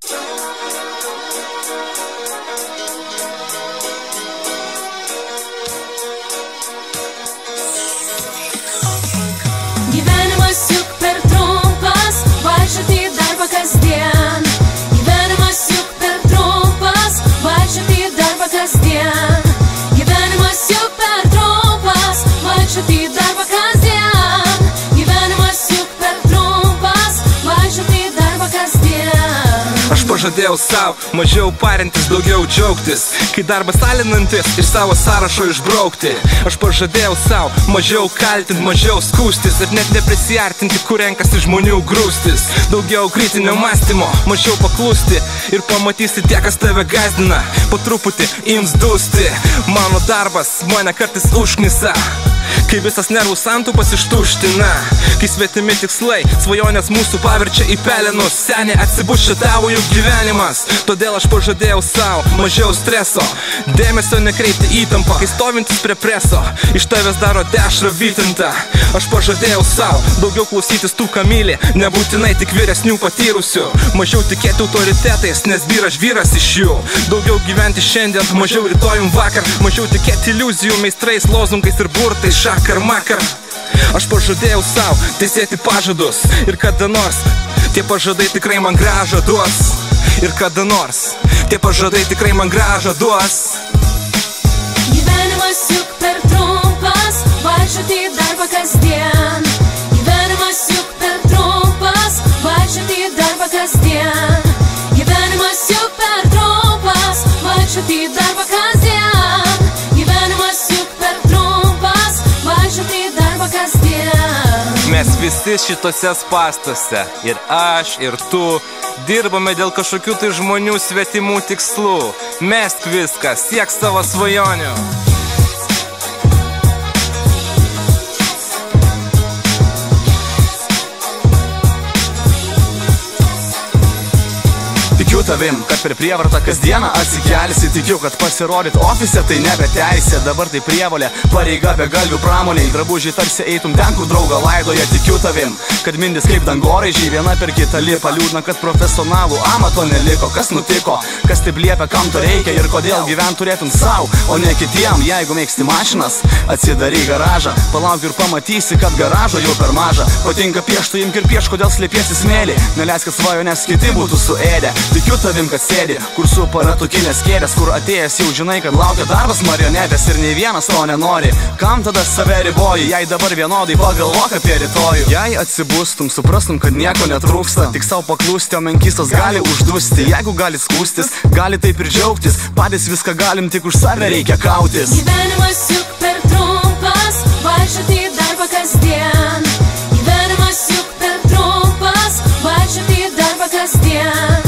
Gyvenimas juk per trumpas, vaikščioti į darbą kasdien. Gyvenimas juk per trumpas, vaikščioti į darbą kasdien. Gyvenimas juk per trumpas, vaikščioti į darbą kasdien. Gyvenimas juk per trumpas, vaikščioti į darbą kasdien. Aš pažadėjau savo mažiau parintis, daugiau džiaugtis, kai darbas alinantis iš savo sąrašo išbraukti. Aš pažadėjau savo mažiau kaltint, mažiau skūstis ir net neprisiartinti, kur renkasi žmonių grūstis. Daugiau kritinio mąstymo, mažiau paklusti ir pamatysi tie, kas tave gazdina. Po truputį ims dusti. Mano darbas mane kartais užknisa, kai visas nervų santaupas ištuština, kai svetimi tikslai svajonės mūsų paverčia į pelenus. Seniai atsibus čia tavo juk gyvenimas, todėl aš pažadėjau savo mažiau streso, dėmesio nekreipti įtampą, kai stovintis prie preso iš tavęs daro dešrą vytintą. Aš pažadėjau savo daugiau klausytis tų, ką myli, nebūtinai tik vyresnių patyrusių, mažiau tikėti autoritetais, nes vyras iš jų. Daugiau gyventi šiandien, mažiau rytojum vakar, mažiau tikėti iliuzijų meistrais, lozungais ir burtais šakar makar. Aš pažadėjau savo tesėti pažadus ir kada nors tie pažadai tikrai man grąžą duos. Ir kada nors tie pažadai tikrai man grąžą duos. Gyvenimas juk per trumpas, vaikščioti į darbą kasdien. Gyvenimas juk per trumpas, vaikščioti į darbą kasdien. Gyvenimas juk per trumpas, vaikščioti į darbą kasdien. Gyvenimas juk per trumpas, vaikščioti į darbą kasdien. Mes visi šitose spąstuose, ir aš, ir tu, dirbame dėl kažkokių tai žmonių svetimų tikslų. Mesk viską, siek savo svajonių. Tikiu tavim, kad per prievartą kasdieną atsikelsi. Tikiu, kad pasirodyt ofise tai nebe teisė. Dabar tai prievolė, pareiga be galvių pramoniai. Drabužiai tarsi eitum ten, kur draugą laidoja. Tikiu tavim, kad mindis kaip dangoraižiai viena per kitą lipa. Liūdna, kad profesionalų amato neliko. Kas nutiko, kas taip liepia, kam to reikia ir kodėl gyvent turėtum savo, o ne kitiem. Jeigu mėgsti mašinas, atsidaryk garažą, palauk ir pamatysi, kad garažo jau per maža. Patinka pieštų, imk ir pieš, kodėl slėpiesi smėlį. Neleisk, kad svajonės kiti būtų suėdę. Tikiu tavim, kad sėdi, kur su paratukinės kėdės, kur atėjęs jau žinai, kad laukia darbas marionetės ir nei vienas to nenori. Kam tada save riboji, jei dabar vienodai pagalvok apie rytojų. Jei atsibustum, suprastum, kad nieko netrūksta, tik savo paklusti, o menkystas gali uždusti. Jeigu gali skūstis, gali taip ir džiaugtis, patys viską galim, tik už save reikia kautis. Gyvenimas juk per trumpas, vaikščioti į darbą kasdien. Gyvenimas juk per trumpas, vaikščioti į darbą kasdien.